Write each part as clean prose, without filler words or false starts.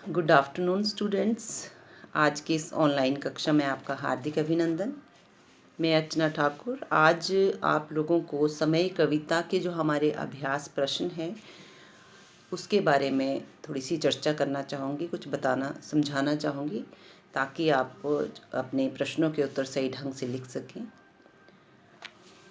Good afternoon students. आज के इस ऑनलाइन कक्षा में आपका हार्दिक अभिनंदन। मैं अर्चना ठाकुर आज आप लोगों को समय कविता के जो हमारे अभ्यास प्रश्न हैं उसके बारे में थोड़ी सी चर्चा करना चाहूँगी, कुछ बताना समझाना चाहूँगी ताकि आप अपने प्रश्नों के उत्तर सही ढंग से लिख सकें।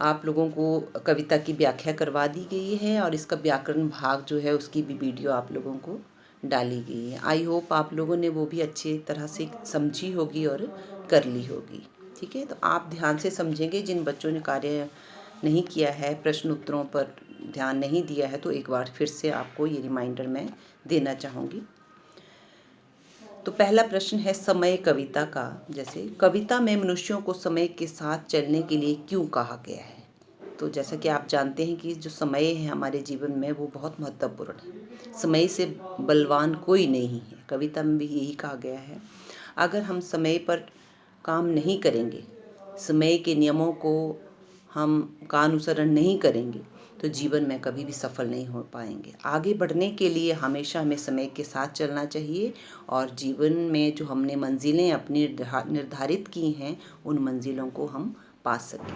आप लोगों को कविता की व्याख्या करवा दी गई है और इसका व्याकरण भाग जो है उसकी भी वीडियो आप लोगों को डाली गई है। आई होप आप लोगों ने वो भी अच्छी तरह से समझी होगी और कर ली होगी। ठीक है, तो आप ध्यान से समझेंगे। जिन बच्चों ने कार्य नहीं किया है, प्रश्न उत्तरों पर ध्यान नहीं दिया है, तो एक बार फिर से आपको ये रिमाइंडर मैं देना चाहूँगी। तो पहला प्रश्न है समय कविता का। जैसे कविता में मनुष्यों को समय के साथ चलने के लिए क्यों कहा गया है। तो जैसा कि आप जानते हैं कि जो समय है हमारे जीवन में वो बहुत महत्वपूर्ण है। समय से बलवान कोई नहीं है। कविता में भी यही कहा गया है। अगर हम समय पर काम नहीं करेंगे, समय के नियमों को हम का अनुसरण नहीं करेंगे तो जीवन में कभी भी सफल नहीं हो पाएंगे। आगे बढ़ने के लिए हमेशा हमें समय के साथ चलना चाहिए और जीवन में जो हमने मंजिलें अपनी निर्धारित की हैं उन मंजिलों को हम पा सकें।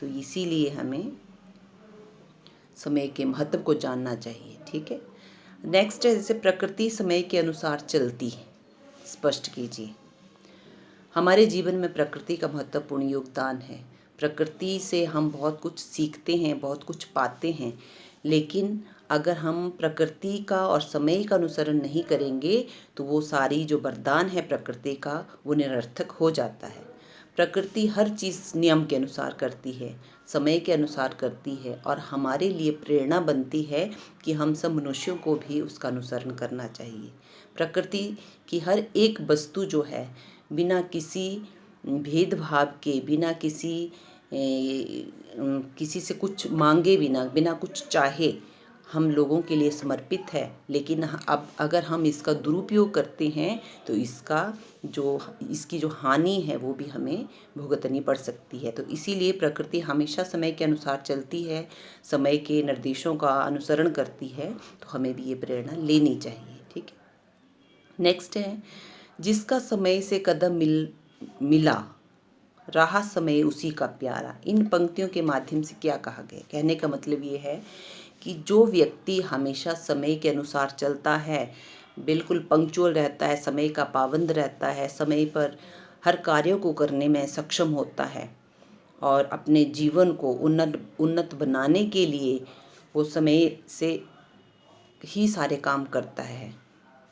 तो इसीलिए हमें समय के महत्व को जानना चाहिए। ठीक है, नेक्स्ट है जैसे प्रकृति समय के अनुसार चलती है। स्पष्ट कीजिए। हमारे जीवन में प्रकृति का महत्वपूर्ण योगदान है। प्रकृति से हम बहुत कुछ सीखते हैं, बहुत कुछ पाते हैं, लेकिन अगर हम प्रकृति का और समय का अनुसरण नहीं करेंगे तो वो सारी जो वरदान है प्रकृति का वो निरर्थक हो जाता है। प्रकृति हर चीज़ नियम के अनुसार करती है, समय के अनुसार करती है और हमारे लिए प्रेरणा बनती है कि हम सब मनुष्यों को भी उसका अनुसरण करना चाहिए। प्रकृति की हर एक वस्तु जो है बिना किसी भेदभाव के, बिना किसी से कुछ मांगे, बिना कुछ चाहे हम लोगों के लिए समर्पित है। लेकिन अब अगर हम इसका दुरुपयोग करते हैं तो इसकी जो हानि है वो भी हमें भुगतनी पड़ सकती है। तो इसीलिए प्रकृति हमेशा समय के अनुसार चलती है, समय के निर्देशों का अनुसरण करती है, तो हमें भी ये प्रेरणा लेनी चाहिए। ठीक है, नेक्स्ट है जिसका समय से कदम मिला रहा समय उसी का प्यारा। इन पंक्तियों के माध्यम से क्या कहा गया? कहने का मतलब ये है कि जो व्यक्ति हमेशा समय के अनुसार चलता है, बिल्कुल पंक्चुअल रहता है, समय का पाबंद रहता है, समय पर हर कार्यों को करने में सक्षम होता है और अपने जीवन को उन्नत बनाने के लिए वो समय से ही सारे काम करता है,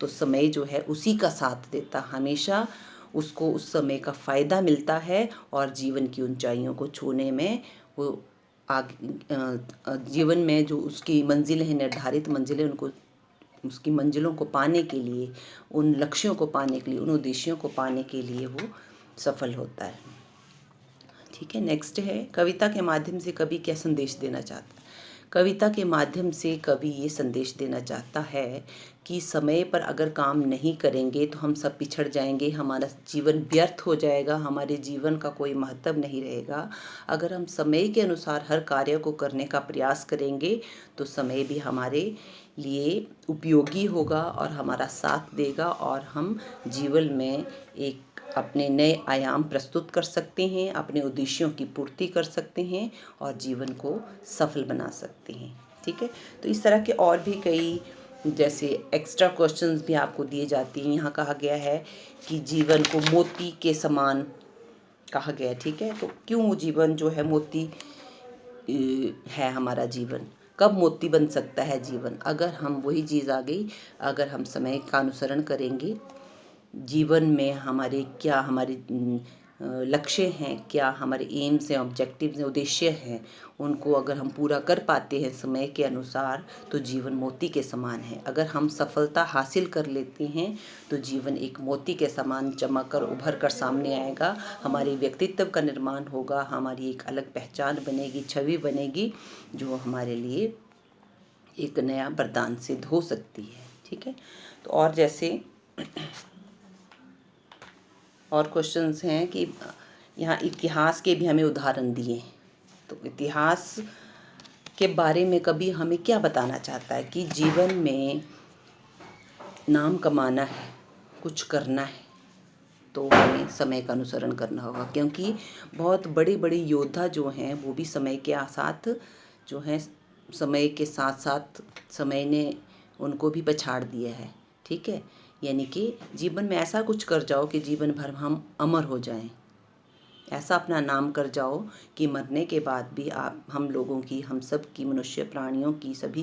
तो समय जो है उसी का साथ देता, हमेशा उसको उस समय का फ़ायदा मिलता है और जीवन की ऊंचाइयों को छूने में वो जीवन में जो उसकी मंजिलें हैं, निर्धारित मंजिलें, उनको उसकी मंजिलों को पाने के लिए, उन लक्ष्यों को पाने के लिए, उन उद्देश्यों को पाने के लिए वो सफल होता है। ठीक है, नेक्स्ट है कविता के माध्यम से कवि क्या संदेश देना चाहता है। कविता के माध्यम से कवि ये संदेश देना चाहता है कि समय पर अगर काम नहीं करेंगे तो हम सब पिछड़ जाएंगे, हमारा जीवन व्यर्थ हो जाएगा, हमारे जीवन का कोई महत्व नहीं रहेगा। अगर हम समय के अनुसार हर कार्य को करने का प्रयास करेंगे तो समय भी हमारे लिए उपयोगी होगा और हमारा साथ देगा और हम जीवन में एक अपने नए आयाम प्रस्तुत कर सकते हैं, अपने उद्देश्यों की पूर्ति कर सकते हैं और जीवन को सफल बना सकते हैं। ठीक है, तो इस तरह के और भी कई जैसे एक्स्ट्रा क्वेश्चंस भी आपको दिए जाते हैं। यहाँ कहा गया है कि जीवन को मोती के समान कहा गया है। ठीक है, तो क्यों जीवन जो है मोती है हमारा जीवन, कब मोती बन सकता है जीवन? अगर हम वही चीज़ आ गई, अगर हम समय का अनुसरण करेंगे, जीवन में हमारे लक्ष्य हैं, क्या हमारे एम्स हैं, ऑब्जेक्टिव्स हैं, उद्देश्य हैं, उनको अगर हम पूरा कर पाते हैं समय के अनुसार तो जीवन मोती के समान है। अगर हम सफलता हासिल कर लेते हैं तो जीवन एक मोती के समान चमक कर उभर कर सामने आएगा, हमारे व्यक्तित्व का निर्माण होगा, हमारी एक अलग पहचान बनेगी, छवि बनेगी जो हमारे लिए एक नया वरदान सिद्ध हो सकती है। ठीक है, तो और जैसे और क्वेश्चंस हैं कि यहाँ इतिहास के भी हमें उदाहरण दिए हैं। तो इतिहास के बारे में कभी हमें क्या बताना चाहता है कि जीवन में नाम कमाना है कुछ करना है तो हमें समय का अनुसरण करना होगा, क्योंकि बहुत बड़े बड़े योद्धा जो हैं वो भी समय के साथ जो हैं, समय के साथ साथ समय ने उनको भी पछाड़ दिया है। ठीक है, यानी कि जीवन में ऐसा कुछ कर जाओ कि जीवन भर हम अमर हो जाएं, ऐसा अपना नाम कर जाओ कि मरने के बाद भी आप हम लोगों की, हम सब की, मनुष्य प्राणियों की, सभी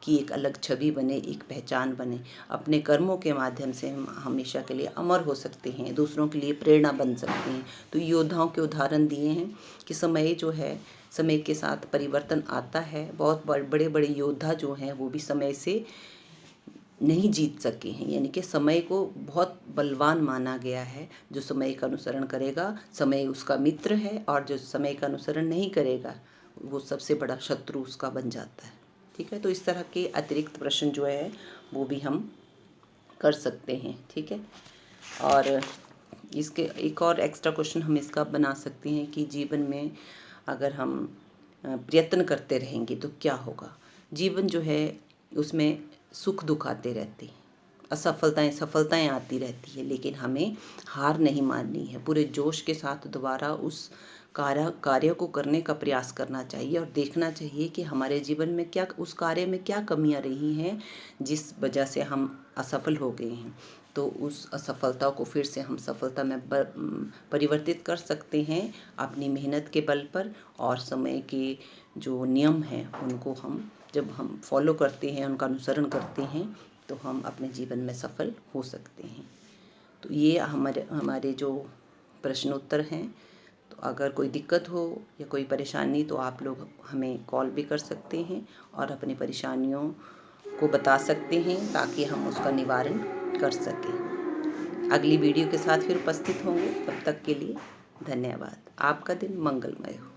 की एक अलग छवि बने, एक पहचान बने। अपने कर्मों के माध्यम से हम हमेशा के लिए अमर हो सकते हैं, दूसरों के लिए प्रेरणा बन सकते हैं। तो योद्धाओं के उदाहरण दिए हैं कि समय जो है, समय के साथ परिवर्तन आता है। बहुत बड़े बड़े योद्धा जो हैं वो भी समय से नहीं जीत सके हैं, यानी कि समय को बहुत बलवान माना गया है। जो समय का अनुसरण करेगा, समय उसका मित्र है, और जो समय का अनुसरण नहीं करेगा वो सबसे बड़ा शत्रु उसका बन जाता है। ठीक है, तो इस तरह के अतिरिक्त प्रश्न जो है वो भी हम कर सकते हैं। ठीक है, और इसके एक और एक्स्ट्रा क्वेश्चन हम इसका बना सकते हैं कि जीवन में अगर हम प्रयत्न करते रहेंगे तो क्या होगा। जीवन जो है उसमें सुख दुख आते रहते हैं, असफलताएं सफलताएं आती रहती है, लेकिन हमें हार नहीं माननी है। पूरे जोश के साथ दोबारा उस कार्य को करने का प्रयास करना चाहिए और देखना चाहिए कि हमारे जीवन में क्या, उस कार्य में क्या कमियां रही हैं जिस वजह से हम असफल हो गए हैं। तो उस असफलता को फिर से हम सफलता में परिवर्तित कर सकते हैं अपनी मेहनत के बल पर, और समय के जो नियम हैं उनको हम जब हम फॉलो करते हैं, उनका अनुसरण करते हैं, तो हम अपने जीवन में सफल हो सकते हैं। तो ये हमारे जो प्रश्न उत्तर हैं। तो अगर कोई दिक्कत हो या कोई परेशानी तो आप लोग हमें कॉल भी कर सकते हैं और अपनी परेशानियों को बता सकते हैं ताकि हम उसका निवारण कर सकें। अगली वीडियो के साथ फिर उपस्थित होंगे, तब तक के लिए धन्यवाद। आपका दिन मंगलमय हो।